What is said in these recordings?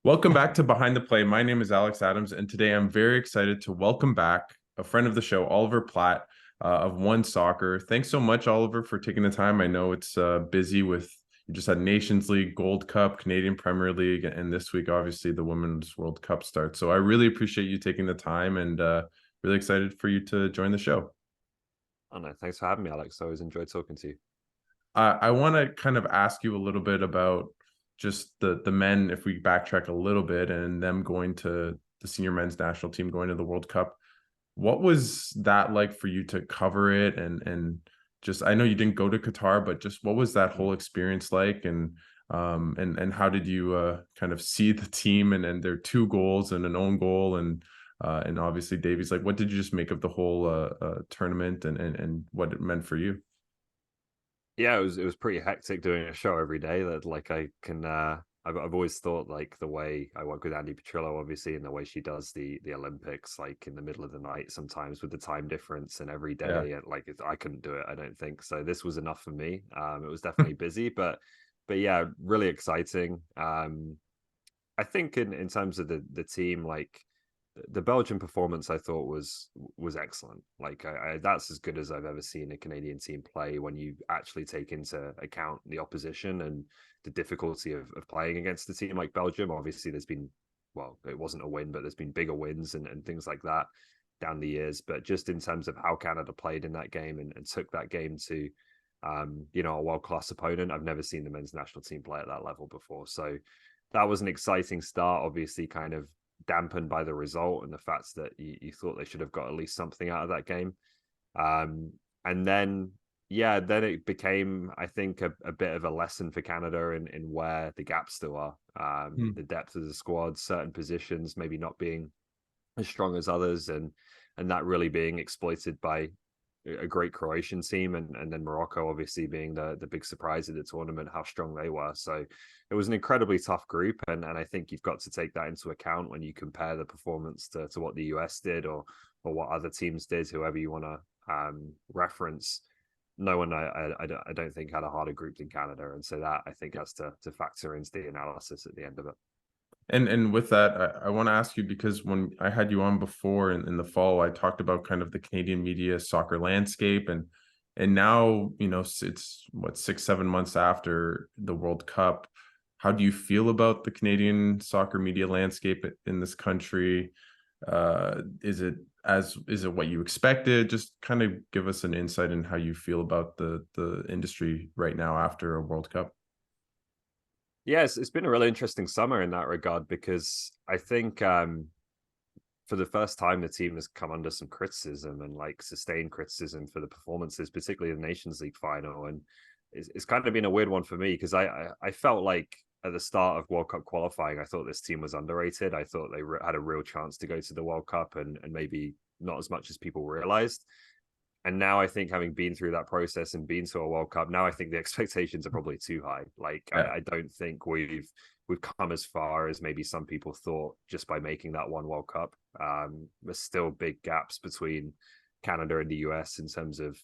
Welcome back to Behind the Play. My name is Alex Adams, and today I'm very excited to welcome back a friend of the show, Oliver Platt of One Soccer. Thanks so much, Oliver, for taking the time. I know it's busy with you just had Nations League, Gold Cup, Canadian Premier League, and this week, obviously, the Women's World Cup starts. So I really appreciate you taking the time and really excited for you to join the show. Oh no, thanks for having me, Alex. I always enjoyed talking to you. I want to kind of ask you a little bit about just the men, if we backtrack a little bit, and them going to the senior men's national team, going to the World Cup. What was that like for you to cover it? And just, I know you didn't go to Qatar, but just what was that whole experience like? And how did you kind of see the team and their two goals and an own goal and obviously Davies, like what did you just make of the whole tournament and what it meant for you? Yeah, it was pretty hectic doing a show every day. That like I can I've always thought like the way I work with Andy Petrillo, obviously, and the way she does the Olympics, like in the middle of the night, sometimes with the time difference and every Yeah. day, and like I couldn't do it. I don't think so. This was enough for me. It was definitely busy, but yeah, really exciting. I think in terms of the team, like the Belgian performance, I thought was excellent. Like that's as good as I've ever seen a Canadian team play when you actually take into account the opposition and the difficulty of playing against a team like Belgium. Obviously, there's been, well, it wasn't a win, but there's been bigger wins and things like that down the years. But just in terms of how Canada played in that game and took that game to a world-class opponent. I've never seen the men's national team play at that level before. So that was an exciting start, obviously kind of dampened by the result and the fact that you thought they should have got at least something out of that game. And then, yeah, then it became, I think, a bit of a lesson for Canada in where the gaps still are. The depth of the squad, certain positions maybe not being as strong as others, and that really being exploited by a great Croatian team, and then Morocco obviously being the big surprise of the tournament, how strong they were. So it was an incredibly tough group, and I think you've got to take that into account when you compare the performance to what the US did or what other teams did, whoever you want to reference. No one I don't think had a harder group than Canada, and so that I think has to factor into the analysis at the end of it. And with that, I want to ask you, because when I had you on before in the fall, I talked about kind of the Canadian media soccer landscape, and now, it's what, 6, 7 months after the World Cup. How do you feel about the Canadian soccer media landscape in this country? Is it what you expected? Just kind of give us an insight in how you feel about the industry right now after a World Cup. Yes, it's been a really interesting summer in that regard because I think for the first time the team has come under some criticism and like sustained criticism for the performances, particularly the Nations League final. And it's kind of been a weird one for me because I felt like at the start of World Cup qualifying, I thought this team was underrated. I thought they had a real chance to go to the World Cup and maybe not as much as people realized. And now I think, having been through that process and been to a World Cup, now I think the expectations are probably too high. Like Yeah. I don't think we've come as far as maybe some people thought just by making that one World Cup. There's still big gaps between Canada and the US in terms of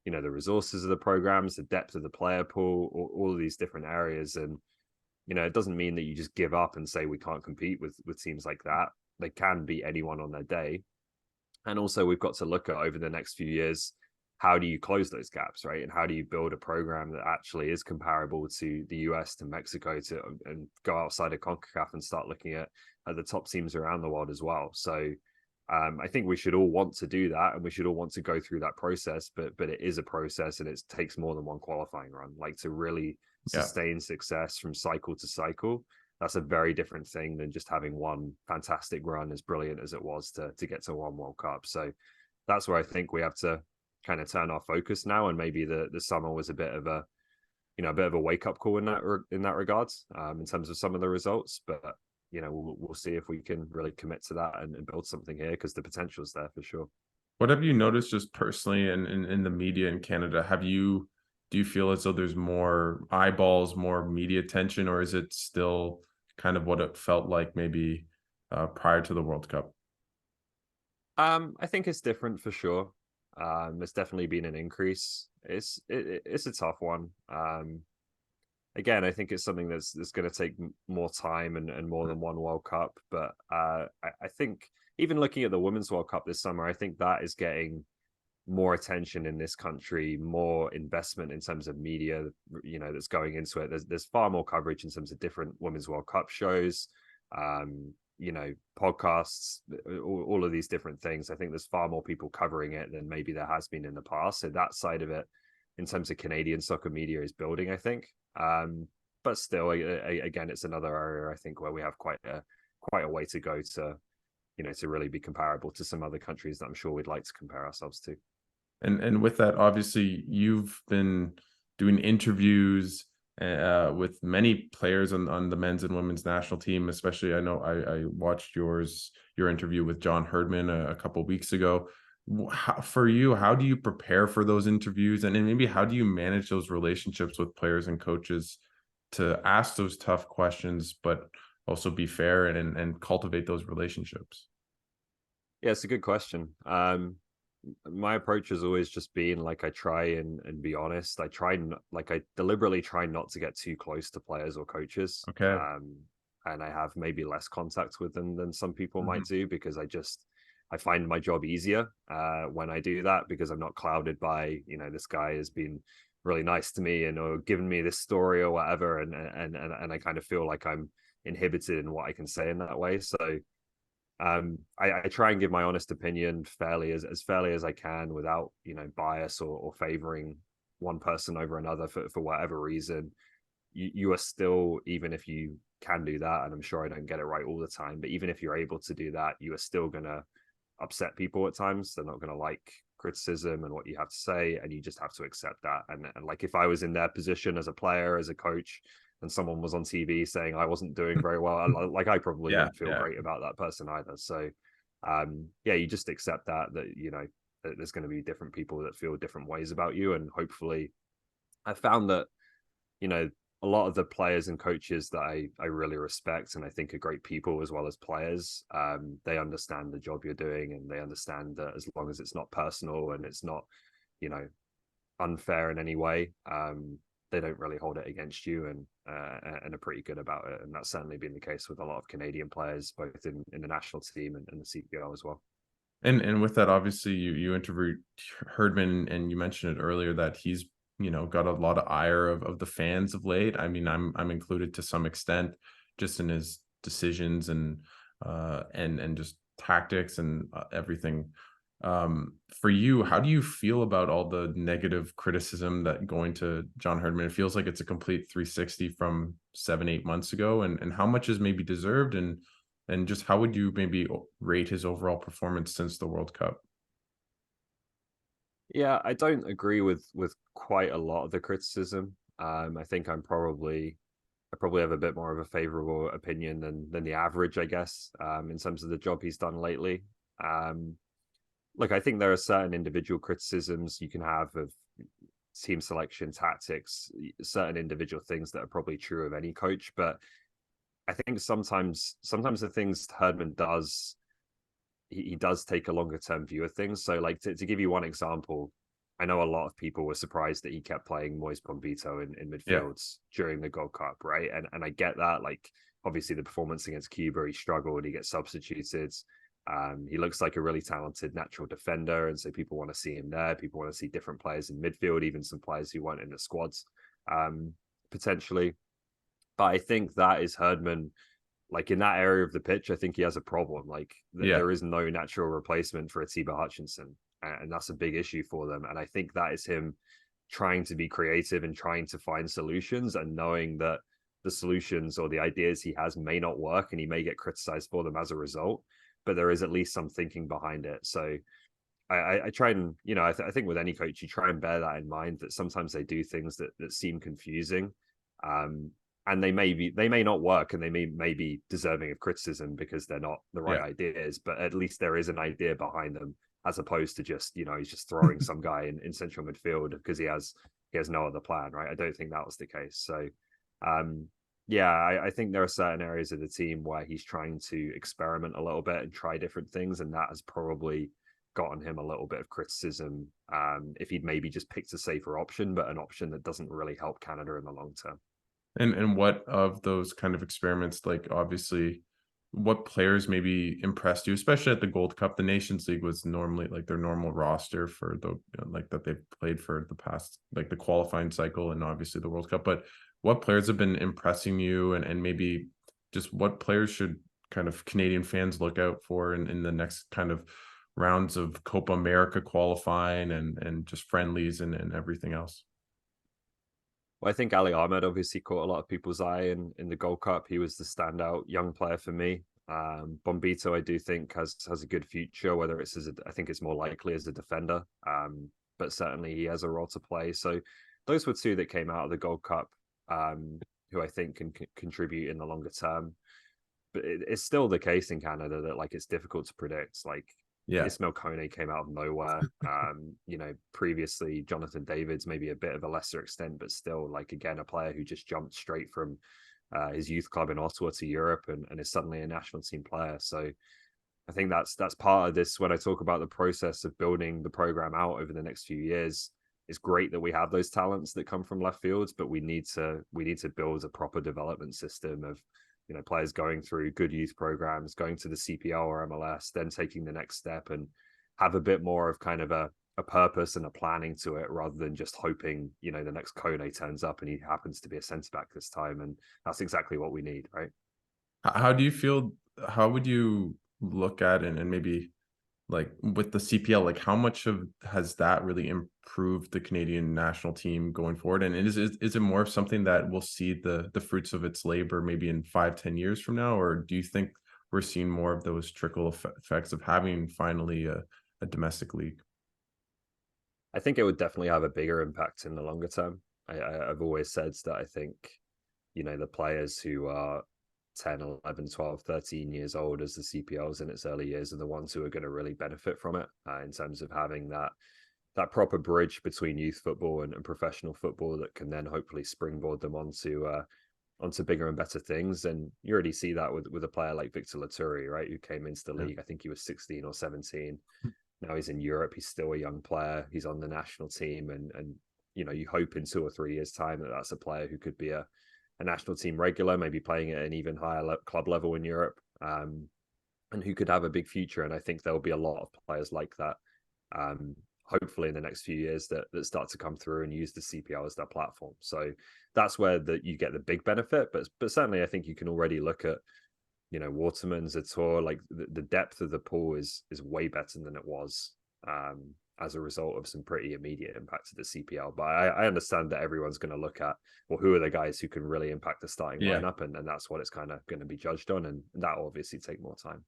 the resources of the programs, the depth of the player pool, all of these different areas. And it doesn't mean that you just give up and say we can't compete with teams like that. They can beat anyone on their day. And also, we've got to look at over the next few years, how do you close those gaps, right? And how do you build a program that actually is comparable to the US, to Mexico, and go outside of CONCACAF and start looking at the top teams around the world as well. So I think we should all want to do that, and we should all want to go through that process. But it is a process, and it takes more than one qualifying run. Like, to really Yeah. sustain success from cycle to cycle, that's a very different thing than just having one fantastic run, as brilliant as it was to get to one World Cup. So that's where I think we have to kind of turn our focus now, and maybe the summer was a bit of a wake up call in that regards, in terms of some of the results. But we'll see if we can really commit to that and build something here, because the potential is there for sure. What have you noticed just personally in the media in Canada? Do you feel as though there's more eyeballs, more media attention, or is it still kind of what it felt like maybe prior to the World Cup? I think it's different for sure. There's definitely been an increase. It's a tough one. again, I think it's something that's going to take more time and more than one World Cup. But I think even looking at the Women's World Cup this summer, I think that is getting more attention in this country, more investment in terms of media, that's going into it. There's far more coverage in terms of different Women's World Cup shows, podcasts, all of these different things. I think there's far more people covering it than maybe there has been in the past. So that side of it, in terms of Canadian soccer media, is building, I think. But still, again, it's another area I think where we have quite a way to go to really be comparable to some other countries that I'm sure we'd like to compare ourselves to. And with that, obviously, you've been doing interviews with many players on the men's and women's national team. Especially, I know I watched your interview with John Herdman a couple of weeks ago. For you, how do you prepare for those interviews, and then maybe how do you manage those relationships with players and coaches to ask those tough questions, but also be fair and cultivate those relationships? Yeah, it's a good question. My approach has always just been like, I try and be honest. I deliberately try not to get too close to players or coaches. Okay. And I have maybe less contact with them than some people Mhm. might do, because I find my job easier when I do that, because I'm not clouded by, this guy has been really nice to me and or given me this story or whatever, and I kind of feel like I'm inhibited in what I can say in that way. So I try and give my honest opinion as fairly as I can, without bias or favoring one person over another for whatever reason. You are still, even if you can do that, and I'm sure I don't get it right all the time, but even if you're able to do that, you are still gonna upset people at times. They're not gonna like criticism and what you have to say, and you just have to accept that. And like, if I was in their position as a player, as a coach, and someone was on TV saying I wasn't doing very well, I probably Yeah, wouldn't feel yeah. great about that person either. So, yeah, you just accept that that there's going to be different people that feel different ways about you, and hopefully, I found that a lot of the players and coaches that I really respect and I think are great people as well as players, they understand the job you're doing, and they understand that as long as it's not personal and it's not, you know, unfair in any way, they don't really hold it against you, and are pretty good about it. And that's certainly been the case with a lot of Canadian players, both in the national team and the CPL as well. And with that, obviously, you interviewed Herdman, and you mentioned it earlier that he's got a lot of ire of the fans of late. I mean, I'm included to some extent, just in his decisions and just tactics and everything. For you, how do you feel about all the negative criticism that going to John Herdman? It feels like it's a complete 360 from 7-8 months ago, and how much is maybe deserved, and just how would you maybe rate his overall performance since the World Cup? Yeah, I don't agree with quite a lot of the criticism. I think I probably have a bit more of a favorable opinion than the average, I guess, in terms of the job he's done lately. Um, Look, I think there are certain individual criticisms you can have of team selection, tactics, certain individual things that are probably true of any coach. But I think sometimes the things Herdman does, he does take a longer term view of things. So, like, to give you one example, I know a lot of people were surprised that he kept playing Moise Bombito in Yeah. midfields during the Gold Cup, right? And I get that. Like, obviously, the performance against Cuba, he struggled, he gets substituted. He looks like a really talented natural defender, and so people want to see him there. People want to see different players in midfield, even some players who weren't in the squads, potentially. But I think that is Herdman, like, in that area of the pitch. I think he has a problem. Like, Yeah. there is no natural replacement for Atiba Hutchinson, and that's a big issue for them. And I think that is him trying to be creative and trying to find solutions, and knowing that the solutions or the ideas he has may not work, and he may get criticized for them as a result. But there is at least some thinking behind it. So I try and, I think with any coach, you try and bear that in mind, that sometimes they do things that seem confusing, um, and they may not work, and they may be deserving of criticism because they're not the right Yeah. ideas, but at least there is an idea behind them, as opposed to just, he's just throwing some guy in central midfield because he has no other plan, right? I don't think that was the case. So, um, yeah, I think there are certain areas of the team where he's trying to experiment a little bit and try different things, and that has probably gotten him a little bit of criticism, if he'd maybe just picked a safer option, but an option that doesn't really help Canada in the long term. And what of those kind of experiments, like obviously, what players maybe impressed you, especially at the Gold Cup? The Nations League was normally like their normal roster for the like that they've played for the past, like the qualifying cycle and obviously the World Cup. But what players have been impressing you, and maybe just what players should kind of Canadian fans look out for in the next kind of rounds of Copa America qualifying and just friendlies and everything else? Well, I think Ali Ahmed obviously caught a lot of people's eye in the Gold Cup. He was the standout young player for me. Bombito, I do think has a good future. Whether it's I think it's more likely as a defender, but certainly he has a role to play. So those were two that came out of the Gold Cup, who I think can contribute in the longer term. But it's still the case in Canada that like it's difficult to predict. Like Yeah. Ismail Kone came out of nowhere. Previously Jonathan David's maybe a bit of a lesser extent, but still, like again, a player who just jumped straight from his youth club in Ottawa to Europe and is suddenly a national team player. So I think that's part of this. When I talk about the process of building the program out over the next few years, it's great that we have those talents that come from left fields, but we need to build a proper development system of players going through good youth programs, going to the CPL or MLS, then taking the next step and have a bit more of kind of a purpose and a planning to it, rather than just hoping the next Kone turns up and he happens to be a centre back this time. And that's exactly what we need, right? How do you feel? How would you look at it, and maybe like with the CPL, like how much of has that really improved the Canadian national team going forward? And is it more of something that we'll see the fruits of its labor maybe in 5-10 years from now, or do you think we're seeing more of those trickle effects of having finally a domestic league? I think it would definitely have a bigger impact in the longer term. I've always said that I think, the players who are 10, 11, 12, 13 years old as the CPLs in its early years are the ones who are going to really benefit from it, in terms of having that proper bridge between youth football and professional football that can then hopefully springboard them onto bigger and better things. And you already see that with a player like Victor Laturi, right, who came into the Yeah. league. I think he was 16 or 17. Now he's in Europe. He's still a young player. He's on the national team, and you hope in 2 or 3 years' time that that's a player who could be a national team regular, maybe playing at an even higher club level in Europe, and who could have a big future. And I think there'll be a lot of players like that, hopefully in the next few years, that start to come through and use the CPL as their platform. So that's where you get the big benefit. But certainly, I think you can already look at Waterman, Zator, like the depth of the pool is way better than it was, as a result of some pretty immediate impact to the CPL. But I understand that everyone's going to look at, well, who are the guys who can really impact the starting Yeah. lineup, and that's what it's kind of going to be judged on, and that will obviously take more time.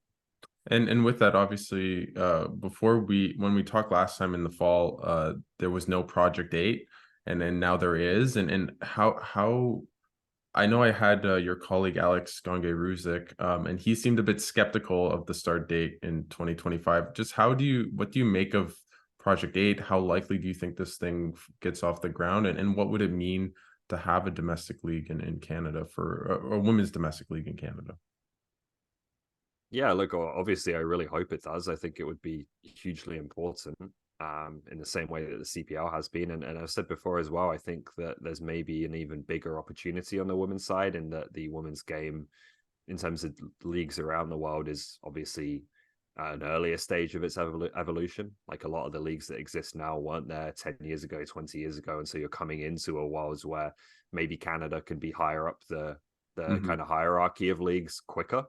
And with that, obviously, when we talked last time in the fall, there was no Project 8, and then now there is. And how I know I had your colleague Alex Gange Ruzik, and he seemed a bit skeptical of the start date in 2025. Just what do you make of Project 8? How likely do you think this thing gets off the ground? And what would it mean to have a domestic league in Canada, for a women's domestic league in Canada? Yeah, look, obviously, I really hope it does. I think it would be hugely important, in the same way that the CPL has been. And I've said before as well, I think that there's maybe an even bigger opportunity on the women's side, in that the women's game, in terms of leagues around the world, is obviously at an earlier stage of its evolution. Like a lot of the leagues that exist now weren't there 10 years ago, 20 years ago. And so you're coming into a world where maybe Canada can be higher up the Mhm. kind of hierarchy of leagues quicker.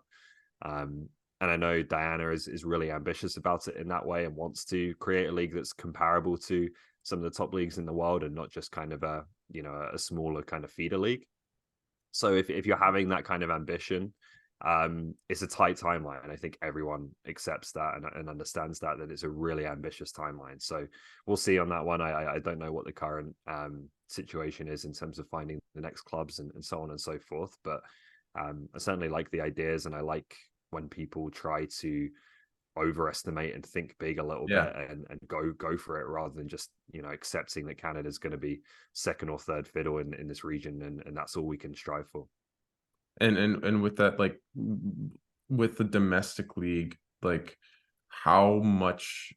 And I know Diana is really ambitious about it in that way, and wants to create a league that's comparable to some of the top leagues in the world, and not just kind of a smaller kind of feeder league. So if you're having that kind of ambition, it's a tight timeline, and I think everyone accepts that and understands that it's a really ambitious timeline. So we'll see on that one. I don't know what the current situation is in terms of finding the next clubs and so on and so forth, but I certainly like the ideas, and I like when people try to overestimate and think big a little Yeah. bit, and go for it, rather than just accepting that Canada's going to be second or third fiddle in this region, and that's all we can strive for. And with that, like with the domestic league, like how much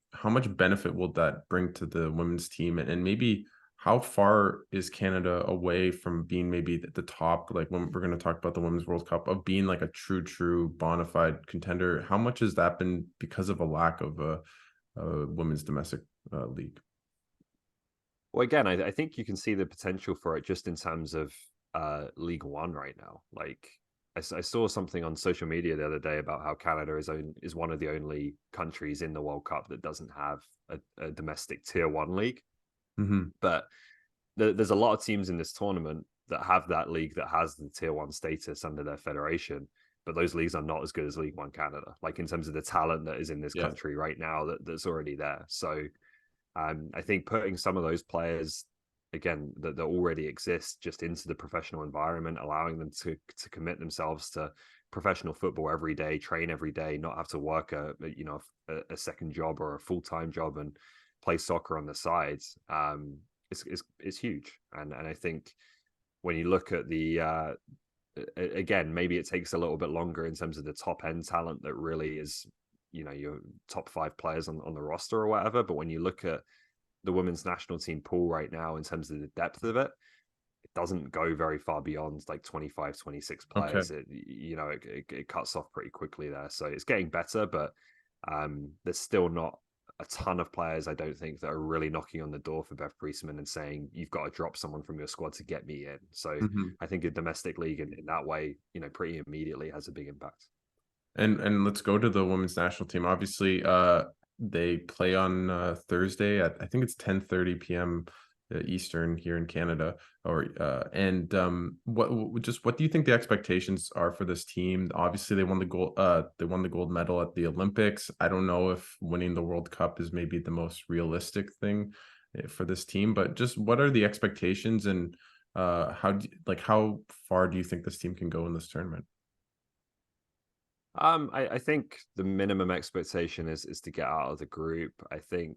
benefit will that bring to the women's team, and maybe how far is Canada away from being maybe at the top, like when we're going to talk about the Women's World Cup, of being like a true bona fide contender? How much has that been because of a lack of a women's domestic league? Well, again, I think you can see the potential for it just in terms of League One right now. Like, I saw something on social media the other day about how Canada is one of the only countries in the World Cup that doesn't have a domestic tier one league. Hmm. But there's a lot of teams in this tournament that have that league that has the tier one status under their federation. But those leagues are not as good as League One Canada, like in terms of the talent that is in this Yes. country right now that's already there. So I think putting some of those players again that already exist just into the professional environment, allowing them to commit themselves to professional football every day, train every day, not have to work a second job or a full-time job and play soccer on the sides. Is huge, and I think when you look at the again, maybe it takes a little bit longer in terms of the top end talent that really is, your top 5 players on the roster or whatever. But when you look at the women's national team pool right now in terms of the depth of it doesn't go very far beyond like 25, 26 Okay. players. It cuts off pretty quickly there. So it's getting better, but there's still not a ton of players, I don't think, that are really knocking on the door for Bev Priestman and saying, you've got to drop someone from your squad to get me in. So Hmm. I think a domestic league in that way, pretty immediately has a big impact. And let's go to the women's national team. Obviously, they play on Thursday at, I think it's 10:30 p.m. Eastern here in Canada. Or and what do you think the expectations are for this team? Obviously, they won the gold medal at the Olympics. I don't know if winning the World Cup is maybe the most realistic thing for this team, but just what are the expectations, and how far do you think this team can go in this tournament? I think the minimum expectation is to get out of the group. I think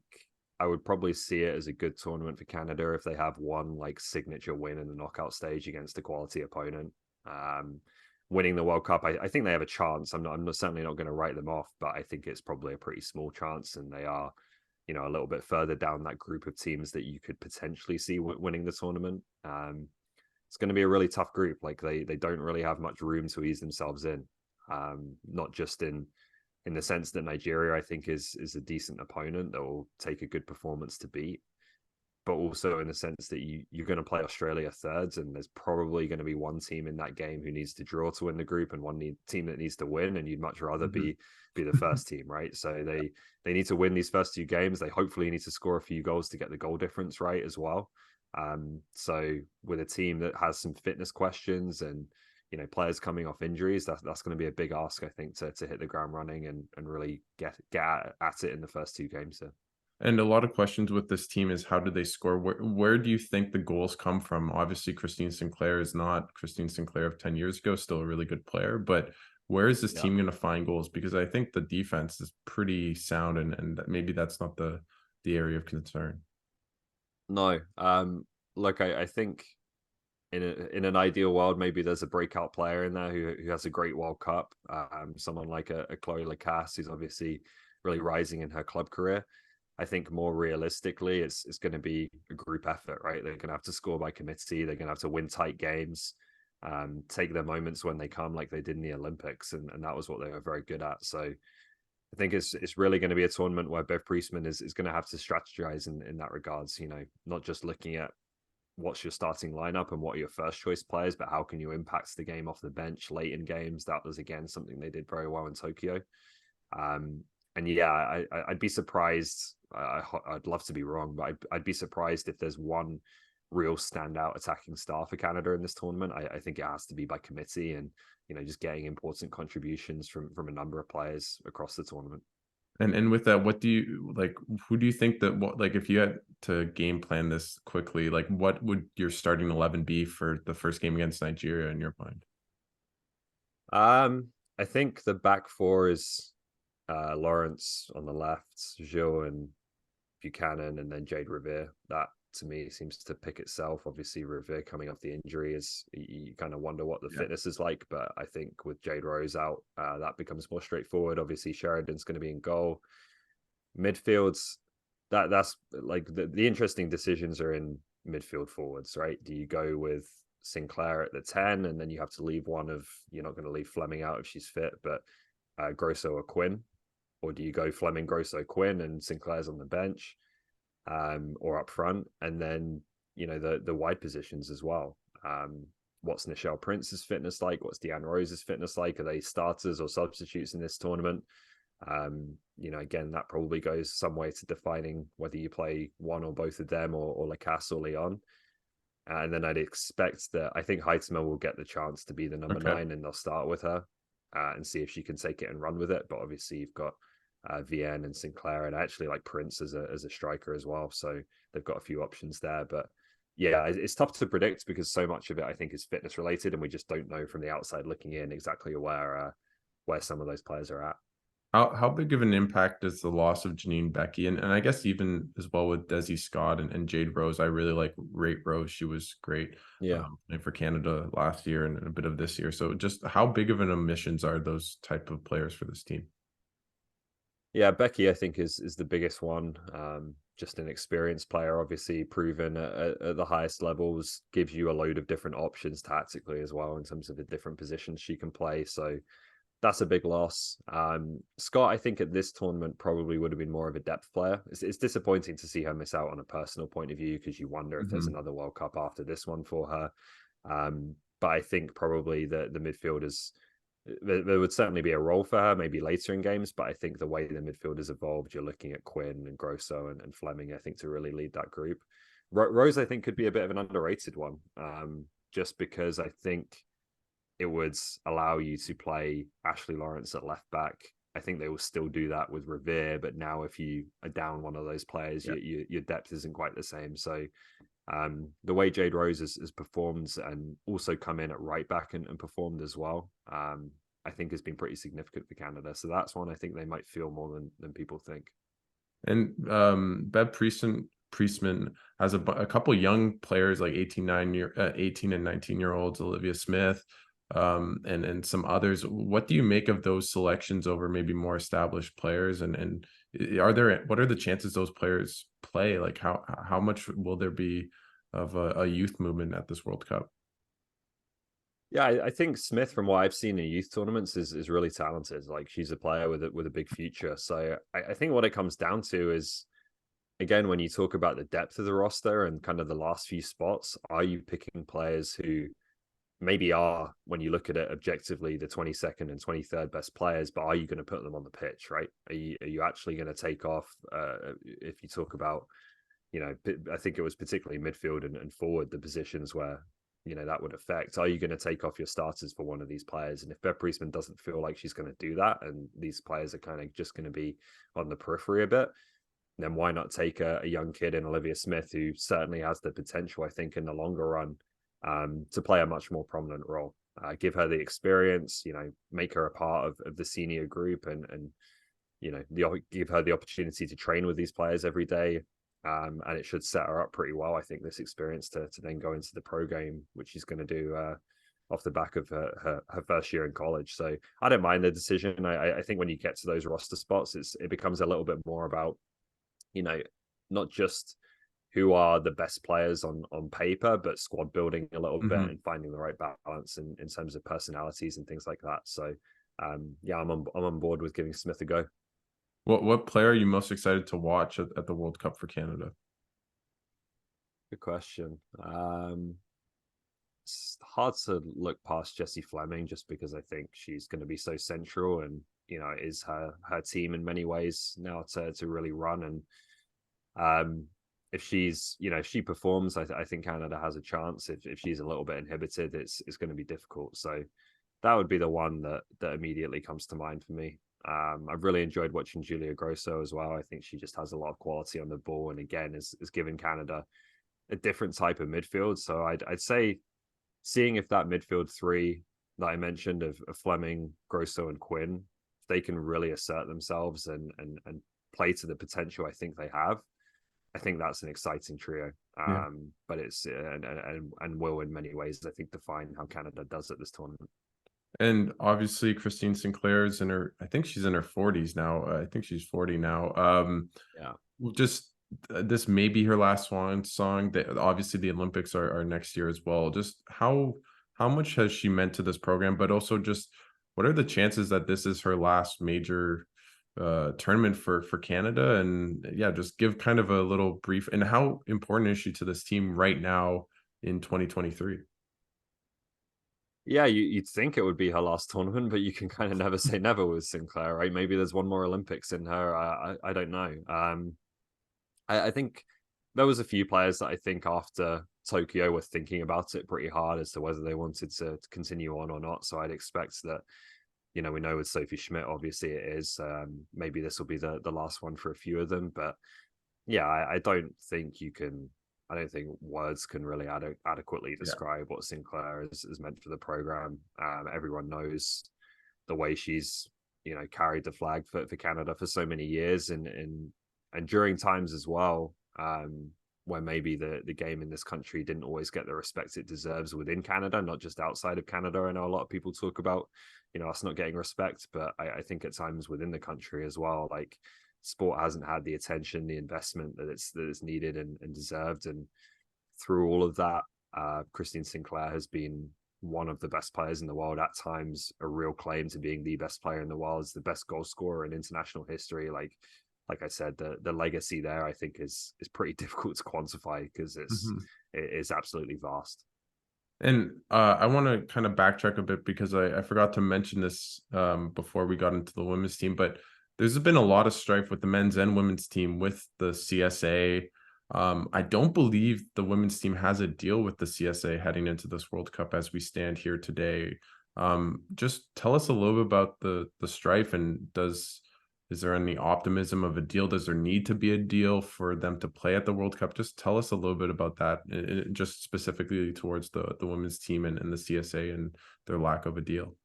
I would probably see it as a good tournament for Canada if they have one like signature win in the knockout stage against a quality opponent. Um, Winning the World Cup, I think they have a chance. Certainly not going to write them off, but I think it's probably a pretty small chance, and they are, a little bit further down that group of teams that you could potentially see winning the tournament. It's going to be a really tough group. Like they don't really have much room to ease themselves in. Not just in the sense that Nigeria, I think, is a decent opponent that will take a good performance to beat, but also in the sense that you're going to play Australia thirds, and there's probably going to be one team in that game who needs to draw to win the group, and team that needs to win, and you'd much rather Mhm. be the first team, right? So they need to win these first 2 games. They hopefully need to score a few goals to get the goal difference right as well. So with a team that has some fitness questions and players coming off injuries, that's going to be a big ask, I think, to hit the ground running and really get at it in the first 2 games. So. And a lot of questions with this team is how do they score? Where do you think the goals come from? Obviously, Christine Sinclair is not Christine Sinclair of 10 years ago, still a really good player, but where is this Yeah. team going to find goals? Because I think the defense is pretty sound, and maybe that's not the area of concern. No. Look, I think in an ideal world, maybe there's a breakout player in there who has a great World Cup. Someone like a Chloe Lacasse, who's obviously really rising in her club career. I think more realistically, it's going to be a group effort, right? They're going to have to score by committee. They're going to have to win tight games, take their moments when they come, like they did in the Olympics, and that was what they were very good at. So I think it's really going to be a tournament where Bev Priestman is going to have to strategize in that regards. Not just looking at what's your starting lineup and what are your first choice players, but how can you impact the game off the bench late in games? That was again something they did very well in Tokyo. Um, and yeah, I'd be surprised. I'd love to be wrong, but I'd be surprised if there's one real standout attacking star for Canada in this tournament. I think it has to be by committee and just getting important contributions from a number of players across the tournament. And with that, what do you like? Who do you think that what like if you had to game plan this quickly, like what would your starting 11 be for the first game against Nigeria in your mind? I think the back four is Lawrence on the left, Joe and Buchanan, and then Jade Revere. That to me seems to pick itself. Obviously, Revere coming off the injury is you kind of wonder what the Yeah. fitness is like, but I think with Jade Rose out, that becomes more straightforward. Obviously, Sheridan's going to be in goal. Midfields, that's like the interesting decisions are in midfield forwards, right? Do you go with Sinclair at the 10, and then you have to leave one of, you're not going to leave Fleming out if she's fit, but Grosso or Quinn? Or do you go Fleming, Grosso, Quinn, and Sinclair's on the bench, or up front? And then, the wide positions as well. What's Nichelle Prince's fitness like? What's Deanne Rose's fitness like? Are they starters or substitutes in this tournament? Again, that probably goes some way to defining whether you play one or both of them, or Lacasse or Leon. And then I'd expect that, I think Heitzman will get the chance to be the number Okay. 9, and they'll start with her and see if she can take it and run with it. But obviously you've got Vienne and Sinclair, and actually like Prince as a striker as well. So they've got a few options there. But yeah, it's tough to predict because so much of it, I think, is fitness related, and we just don't know from the outside looking in exactly where some of those players are at. How big of an impact does the loss of Janine Becky, and I guess even as well with Desi Scott and Jade Rose? I really like Rate Rose. She was great playing for Canada last year and a bit of this year. So just how big of an omissions are those type of players for this team? Yeah, Becky, I think, is the biggest one. Just an experienced player, obviously proven at the highest levels, gives you a load of different options tactically as well in terms of the different positions she can play. So that's a big loss. Scott, I think at this tournament probably would have been more of a depth player. It's disappointing to see her miss out on a personal point of view, because you wonder if there's another World Cup after this one for her. But I think probably the midfielders, there would certainly be a role for her maybe later in games, but I think the way the midfield has evolved, you're looking at Quinn and Grosso and Fleming, I think, to really lead that group. Rose, I think, could be a bit of an underrated one, just because I think it would allow you to play Ashley Lawrence at left back. I think they will still do that with Revere, but now if you are down one of those players, your depth isn't quite the same. So the way Jade Rose has performed, and also come in at right back and performed as well, I think has been pretty significant for Canada. So that's one I think they might feel more than people think. And Bev Priestman has a couple young players like 18 and 19-year-olds, Olivia Smith, and some others. What do you make of those selections over maybe more established players? And what are the chances those players play? Like how much will there be of a youth movement at this World Cup? Yeah, I think Smith, from what I've seen in youth tournaments, is really talented. Like, she's a player with a big future. So I think what it comes down to is, again, when you talk about the depth of the roster and kind of the last few spots, are you picking players who maybe are, when you look at it objectively, the 22nd and 23rd best players, but are you going to put them on the pitch, right? Are you actually going to take off, if you talk about, I think it was particularly midfield and forward, the positions where, that would affect. Are you going to take off your starters for one of these players? And if Bev Priestman doesn't feel like she's going to do that, and these players are kind of just going to be on the periphery a bit, then why not take a young kid in Olivia Smith, who certainly has the potential, I think, in the longer run, to play a much more prominent role. Give her the experience, make her a part of the senior group, and give her the opportunity to train with these players every day. And it should set her up pretty well, I think, this experience to then go into the pro game, which she's going to do off the back of her first year in college. So I don't mind the decision. I think when you get to those roster spots, it becomes a little bit more about, not just who are the best players on paper, but squad building a little bit and finding the right balance in terms of personalities and things like that. So yeah, I'm on board with giving Smith a go. What player are you most excited to watch at the World Cup for Canada? Good question. It's hard to look past Jessie Fleming, just because I think she's going to be so central, and it is her team in many ways now to really run. And if she performs, I think Canada has a chance. If she's a little bit inhibited, it's going to be difficult. So that would be the one that immediately comes to mind for me. I've really enjoyed watching Julia Grosso as well. I think she just has a lot of quality on the ball, and again is given Canada a different type of midfield. So I'd say, seeing if that midfield three that I mentioned of Fleming, Grosso, and Quinn, if they can really assert themselves and play to the potential I think they have, I think that's an exciting trio. But it's and will in many ways, I think, define how Canada does at this tournament. And obviously Christine Sinclair is I think she's in her 40s now. I think she's 40 now. Yeah. Just this may be her last swan song. That obviously the Olympics are next year as well. Just how much has she meant to this program, but also just what are the chances that this is her last major tournament for Canada? And yeah, just give kind of a little brief, and how important is she to this team right now in 2023? Yeah, you'd think it would be her last tournament, but you can kind of never say never with Sinclair, right? Maybe there's one more Olympics in her. I don't know. I think there was a few players that I think after Tokyo were thinking about it pretty hard as to whether they wanted to continue on or not. So I'd expect that, you know, we know with Sophie Schmidt, obviously it is. Maybe this will be the last one for a few of them. But yeah, I don't think you can. I don't think words can really adequately Yeah. describe what Sinclair is meant for the program. Everyone knows the way she's, you know, carried the flag for Canada for so many years, and during times as well, where maybe the game in this country didn't always get the respect it deserves within Canada, not just outside of Canada. I know a lot of people talk about, you know, us not getting respect, but I think at times within the country as well, like sport hasn't had the attention, the investment that it's needed and deserved. And through all of that, Christine Sinclair has been one of the best players in the world, at times a real claim to being the best player in the world, is the best goal scorer in international history. Like I said, the legacy there I think is pretty difficult to quantify because Mhm. it is absolutely vast. And I want to kind of backtrack a bit because I forgot to mention this before we got into the women's team, but there's been a lot of strife with the men's and women's team with the CSA. I don't believe the women's team has a deal with the CSA heading into this World Cup as we stand here today. Just tell us a little bit about the strife, and is there any optimism of a deal? Does there need to be a deal for them to play at the World Cup? Just tell us a little bit about that, and just specifically towards the women's team and the CSA and their lack of a deal.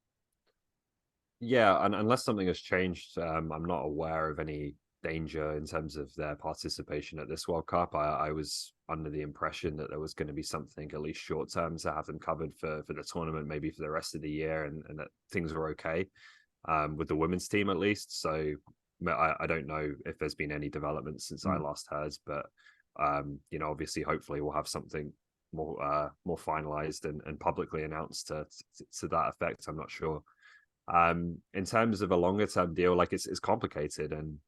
Yeah, and unless something has changed, I'm not aware of any danger in terms of their participation at this World Cup. I was under the impression that there was going to be something at least short term to have them covered for the tournament, maybe for the rest of the year, and that things were okay with the women's team at least. So I don't know if there's been any developments since I Mm. last heard, but you know, obviously, hopefully, we'll have something more finalized and publicly announced to that effect. I'm not sure. In terms of a longer term deal, like it's complicated, and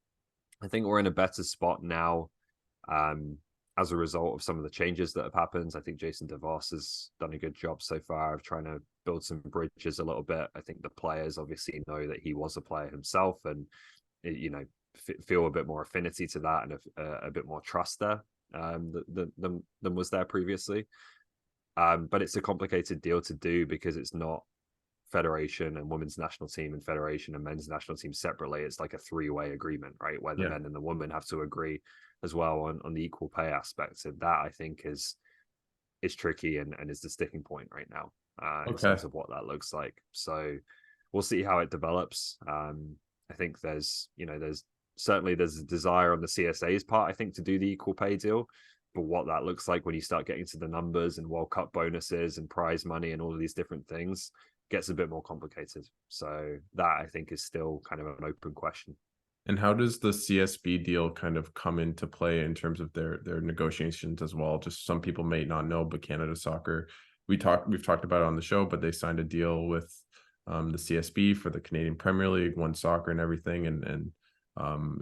I think we're in a better spot now um as a result of some of the changes that have happened. I think Jason DeVos has done a good job so far of trying to build some bridges a little bit. I think the players obviously know that he was a player himself, and you know, feel a bit more affinity to that and a bit more trust there than was there previously. But it's a complicated deal to do because it's not federation and women's national team and federation and men's national team separately. It's like a three-way agreement, right, where the Yeah. men and the women have to agree as well on the equal pay aspects. And that I think is tricky and is the sticking point right now in Okay. terms of what that looks like. So we'll see how it develops. I think there's certainly there's a desire on the CSA's part, I think, to do the equal pay deal. But what that looks like when you start getting to the numbers and World Cup bonuses and prize money and all of these different things gets a bit more complicated. So that I think is still kind of an open question. And how does the CSB deal kind of come into play in terms of their negotiations as well? Just some people may not know, but Canada Soccer, we've talked about it on the show, but they signed a deal with the CSB for the Canadian Premier League, One Soccer, and everything, and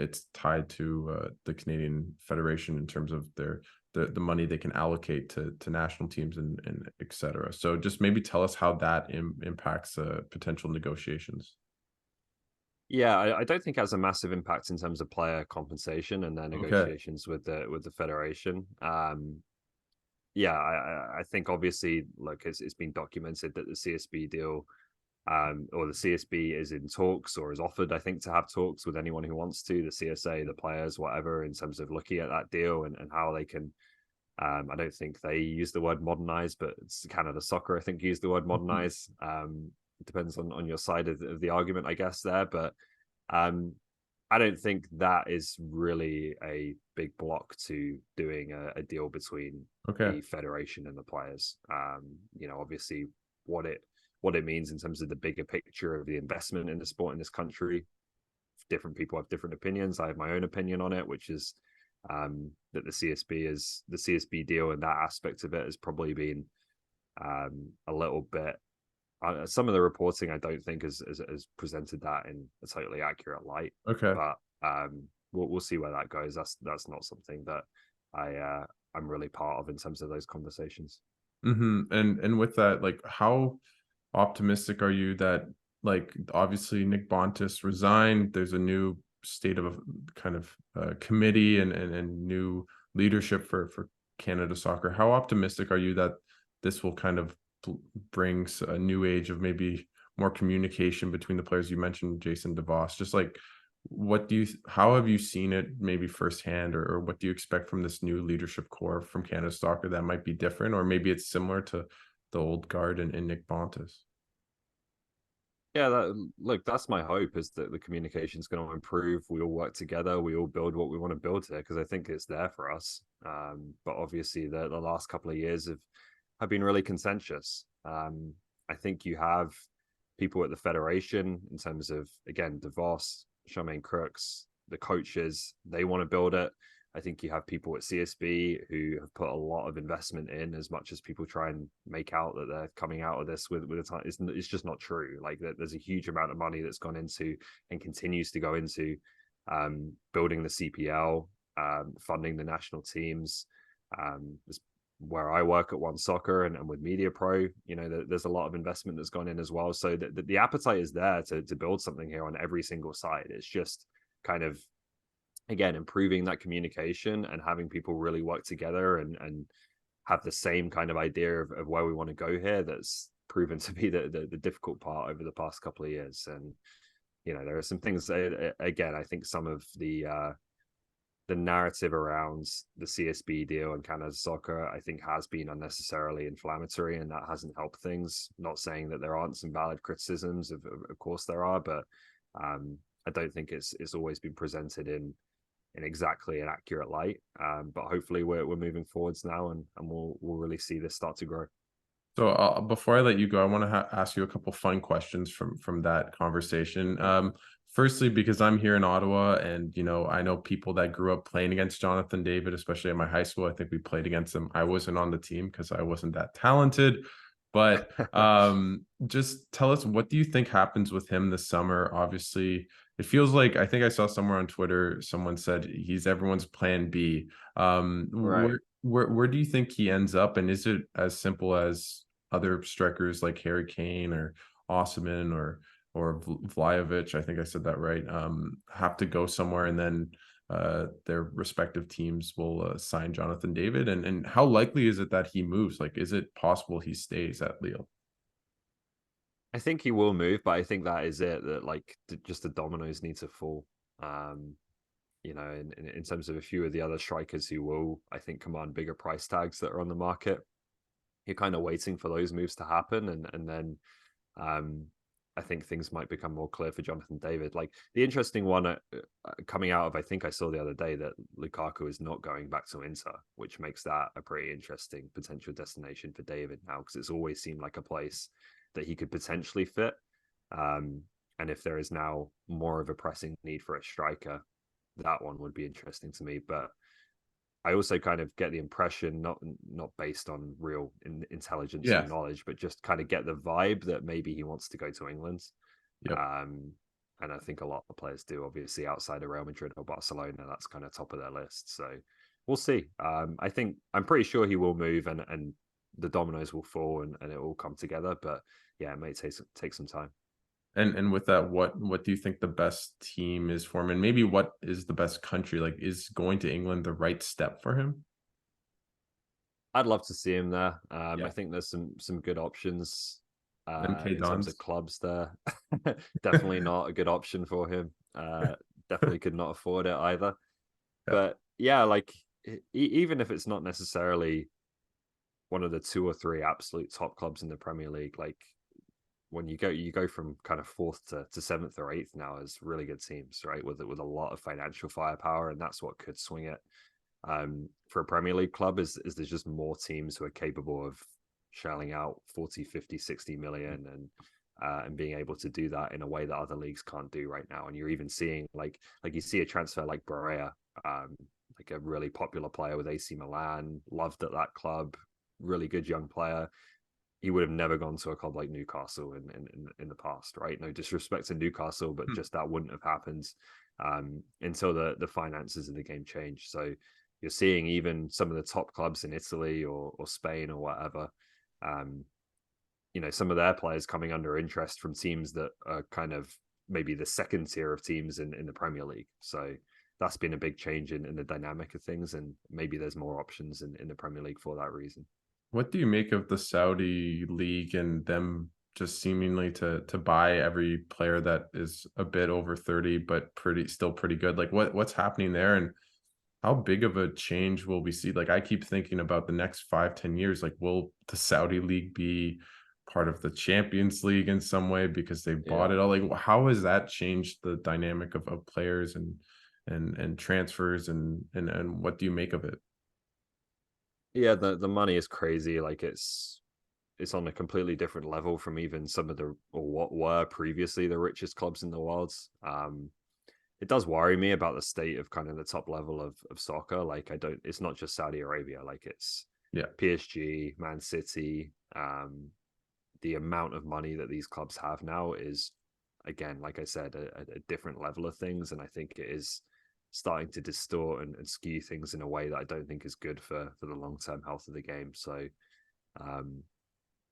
it's tied to the Canadian Federation in terms of the money they can allocate to national teams and et cetera. So just maybe tell us how that impacts potential negotiations. Yeah, I don't think it has a massive impact in terms of player compensation and their Okay. negotiations with the federation. Yeah, I think obviously, like it's been documented that the CSB deal, or the CSB is in talks or is offered, I think, to have talks with anyone who wants to, the CSA, the players, whatever, in terms of looking at that deal and how they can. I don't think they use the word modernize, but it's Canada Soccer, I think, use the word Mhm. modernize. It depends on your side of the argument, I guess, there. But um, I don't think that is really a big block to doing a deal between Okay. the federation and the players. You know, obviously, what it means in terms of the bigger picture of the investment in the sport in this country. Different people have different opinions. I have my own opinion on it, which is that the CSB deal and that aspect of it has probably been a little bit. Some of the reporting I don't think has presented that in a totally accurate light. Okay. But we'll see where that goes. That's not something that I'm really part of in terms of those conversations. And with that, like, how optimistic are you that, like, obviously Nick Bontis resigned, there's a new state of kind of committee and new leadership for Canada Soccer. How optimistic are you that this will kind of brings a new age of maybe more communication between the players? You mentioned Jason DeVos. Just like, how have you seen it maybe firsthand, or what do you expect from this new leadership core from Canada Soccer that might be different, or maybe it's similar to the old guard and Nick Bontis? Yeah, look, that's my hope, is that the communication is going to improve. We all work together. We all build what we want to build here, because I think it's there for us. But obviously, the last couple of years have been really contentious. I think you have people at the federation in terms of, again, DeVos, Charmaine Crooks, the coaches. They want to build it. I think you have people at CSB who have put a lot of investment in, as much as people try and make out that they're coming out of this with a time. It's just not true. Like, there's a huge amount of money that's gone into and continues to go into building the CPL, funding the national teams. Where I work at One Soccer and with Media Pro, there's a lot of investment that's gone in as well. So the appetite is there to build something here on every single side. It's just kind of, again, improving that communication and having people really work together and have the same kind of idea of where we want to go here. That's proven to be the difficult part over the past couple of years. And there are some things, again, I think some of the narrative around the CSB deal and Canada Soccer, I think, has been unnecessarily inflammatory, and that hasn't helped things. Not saying that there aren't some valid criticisms, of course there are, but I don't think it's always been presented in exactly an accurate light. But hopefully we're moving forwards now, and we'll really see this start to grow. So before I let you go, I want to ask you a couple fun questions from that conversation. Firstly, because I'm here in Ottawa, and I know people that grew up playing against Jonathan David, especially at my high school. I think we played against him. I wasn't on the team because I wasn't that talented, but just tell us, what do you think happens with him this summer? Obviously, it feels like, I think I saw somewhere on Twitter, someone said he's everyone's plan B. Right. Where do you think he ends up? And is it as simple as other strikers like Harry Kane or Osman or Vlahovic, I think I said that right, have to go somewhere, and then their respective teams will sign Jonathan David? And how likely is it that he moves? Like, is it possible he stays at Lille? I think he will move, but I think that is it, that like just the dominoes need to fall. In terms of a few of the other strikers who will, I think, command bigger price tags that are on the market, you're kind of waiting for those moves to happen, and then I think things might become more clear for Jonathan David. Like, the interesting one coming out of, I think I saw the other day, that Lukaku is not going back to Inter, which makes that a pretty interesting potential destination for David now, because it's always seemed like a place that he could potentially fit. And if there is now more of a pressing need for a striker, that one would be interesting to me. But I also kind of get the impression, not based on real intelligence Yeah. and knowledge, but just kind of get the vibe that maybe he wants to go to England. Yep. And I think a lot of players do, obviously, outside of Real Madrid or Barcelona. That's kind of top of their list. So we'll see. I'm pretty sure he will move, and the dominoes will fall, and it will come together. But yeah, it may take some time. And with that, what do you think the best team is for him? And maybe what is the best country? Like, is going to England the right step for him? I'd love to see him there. Yeah. I think there's some good options MK in terms of Dons. clubs there. Definitely not a good option for him. Definitely could not afford it either. Yeah. But yeah, like, even if it's not necessarily one of the two or three absolute top clubs in the Premier League, like, when you go from kind of fourth to seventh or eighth now as really good teams, right? With a lot of financial firepower, and that's what could swing it. For a Premier League club, is there's just more teams who are capable of shelling out 40, 50, 60 million and being able to do that in a way that other leagues can't do right now. And you're even seeing like you see a transfer like Barea, like a really popular player with AC Milan, loved at that club, really good young player. He would have never gone to a club like Newcastle in the past, right? No disrespect to Newcastle, but Hmm. just that wouldn't have happened until the finances of the game changed. So you're seeing even some of the top clubs in Italy or Spain or whatever, um, some of their players coming under interest from teams that are kind of maybe the second tier of teams in the Premier League. So that's been a big change in the dynamic of things, and maybe there's more options in the Premier League for that reason. What do you make of the Saudi league and them just seemingly to buy every player that is a bit over 30 but still pretty good? Like what's happening there, and how big of a change will we see? Like I keep thinking about the next 5-10 years. Like will the Saudi league be part of the Champions League in some way because they Yeah. bought it all? Like how has that changed the dynamic of players and transfers and what do you make of it? Yeah, the money is crazy. Like it's on a completely different level from even some of the or what were previously the richest clubs in the world. It does worry me about the state of kind of the top level of soccer. Like I don't, it's not just Saudi Arabia. Like it's Yeah. PSG, Man City. The amount of money that these clubs have now is, again, like I said, a different level of things, and I think it is starting to distort and skew things in a way that I don't think is good for the long term health of the game. So um,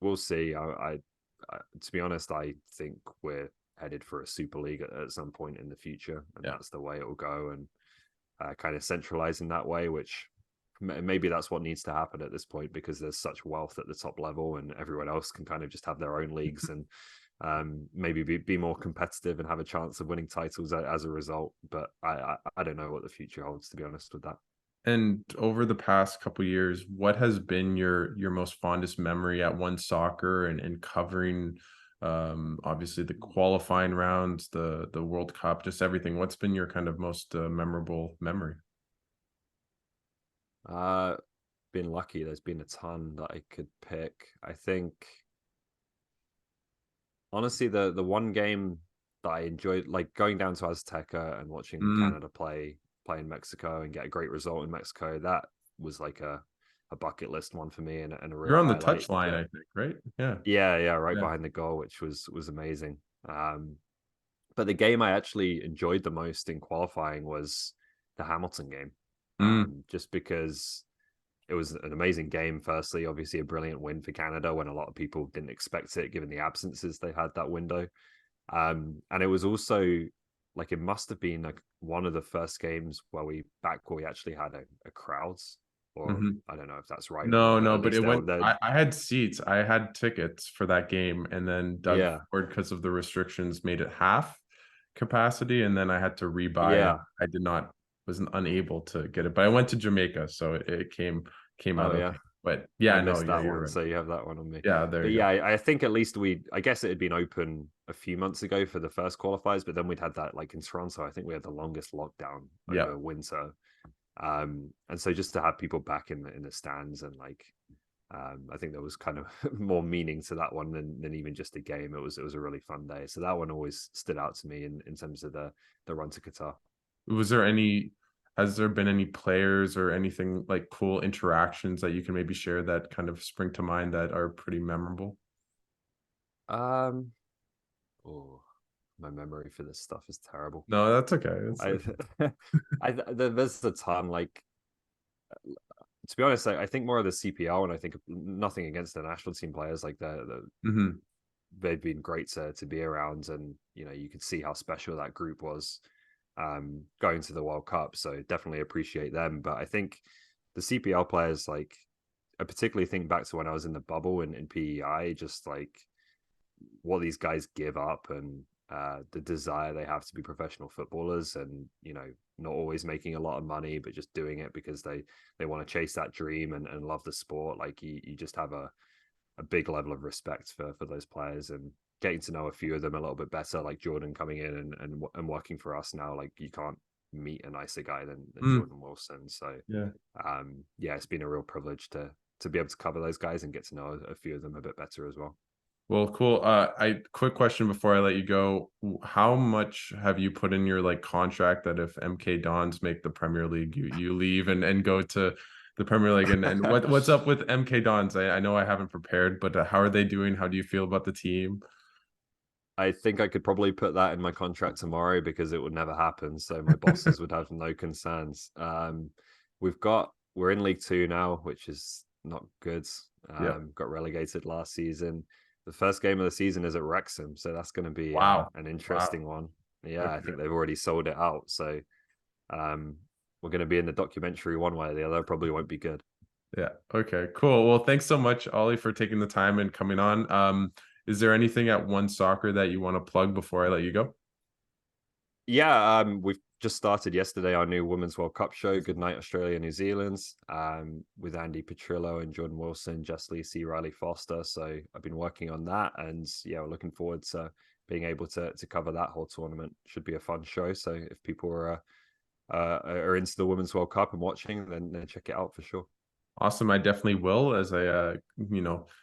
we'll see. To be honest, I think we're headed for a Super League at some point in the future, and Yeah. that's the way it will go, and kind of centralize in that way, which maybe that's what needs to happen at this point because there's such wealth at the top level and everyone else can kind of just have their own leagues and maybe be more competitive and have a chance of winning titles as a result. But I don't know what the future holds, to be honest with that. And over the past couple years, what has been your most fondest memory at One Soccer and covering obviously the qualifying rounds, the World Cup, just everything? What's been your kind of most memorable memory? Uh, been lucky. There's been a ton that I could pick. I think honestly, the one game that I enjoyed, like going down to Azteca and watching Mm, Canada play in Mexico and get a great result in Mexico, that was like a bucket list one for me and a you're real on the highlight. touch line, But I think, right? Yeah. yeah, right Yeah. behind the goal, which was amazing. But the game I actually enjoyed the most in qualifying was the Hamilton game, Mm, just because it was an amazing game. Firstly, obviously a brilliant win for Canada when a lot of people didn't expect it, given the absences they had that window. And it was also like it must have been like one of the first games where we actually had a crowd, or mhm. I don't know if that's right or No, not, but no, at but least it went. they're I had seats. I had tickets for that game, and then Doug yeah, Ford, because of the restrictions, made it half capacity, and then I had to rebuy, and yeah, I did not was unable to get it. But I went to Jamaica, so it came oh out yeah. okay. But I yeah, no, missed yeah, that you're one, right. so you have that one on me. Yeah, there But you yeah, go. I think at least I guess it had been open a few months ago for the first qualifiers, but then we'd had that like in Toronto. I think we had the longest lockdown Yeah, over winter, and so just to have people back in the stands and like, I think there was kind of more meaning to that one than even just a game. It was a really fun day, so that one always stood out to me in terms of the run to Qatar. was there any? Has there been any players or anything like cool interactions that you can maybe share that kind of spring to mind that are pretty memorable? Um, oh, my memory for this stuff is terrible. No, that's okay. It's I, like, there's a ton like to be honest, I think more of the CPL, and I think nothing against the national team players. Like mhm. they've been great to be around, and you could see how special that group was going to the World Cup. So definitely appreciate them. But I think the CPL players, like I particularly think back to when I was in the bubble in PEI, just like what these guys give up and the desire they have to be professional footballers, and not always making a lot of money but just doing it because they want to chase that dream and love the sport. Like you just have a big level of respect for those players, and getting to know a few of them a little bit better, like Jordan coming in and working for us now. Like you can't meet a nicer guy than Mm, Jordan Wilson. So yeah. yeah, it's been a real privilege to be able to cover those guys and get to know a few of them a bit better as well. Well, cool. Quick question before I let you go. How much have you put in your like contract that if MK Dons make the Premier League, you leave and go to the Premier League? And what's up with MK Dons? I know I haven't prepared, but how are they doing? How do you feel about the team? I think I could probably put that in my contract tomorrow because it would never happen. So my bosses would have no concerns. We're in League Two now, which is not good. Yeah. Got relegated last season. The first game of the season is at Wrexham, so that's going to be Wow. an Wow. interesting one. Yeah, I Okay. think they've already sold it out. So um, we're going to be in the documentary one way or the other. Probably won't be good. Yeah. Okay. Cool. Well, thanks so much, Ollie, for taking the time and coming on. Is there anything at One Soccer that you want to plug before I let you go? Yeah, we've just started yesterday our new Women's World Cup show, Good Night Australia, New Zealand, with Andy Petrillo and Jordan Wilson, Jess Lacey, Riley Foster. So I've been working on that, and yeah, we're looking forward to being able to cover that whole tournament. Should be a fun show. So if people are into the Women's World Cup and watching, then check it out for sure. Awesome. I definitely will as I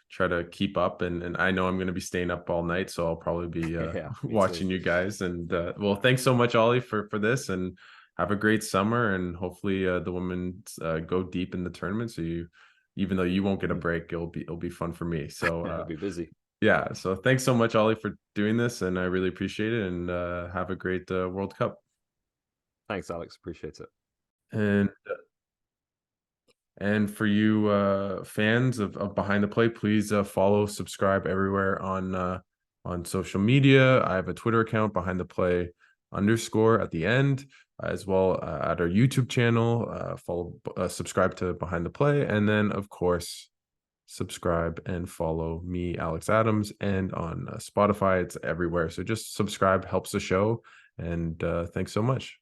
try to keep up and I know I'm going to be staying up all night, so I'll probably be Yeah, me too. watching you guys and well, thanks so much, Ollie, for this, and have a great summer, and hopefully the women go deep in the tournament, so you, even though you won't get a break, it'll be fun for me. So It'll be busy. yeah, so thanks so much, Ollie, for doing this, and I really appreciate it, and have a great World Cup. Thanks, Alex. Appreciate it. And for you fans of Behind the Play, please follow, subscribe everywhere on social media. I have a Twitter account, Behind the Play _ at the end, as well at our YouTube channel. Subscribe to Behind the Play, and then of course subscribe and follow me, Alex Adams, and on Spotify. It's everywhere. So just subscribe, helps the show, and thanks so much.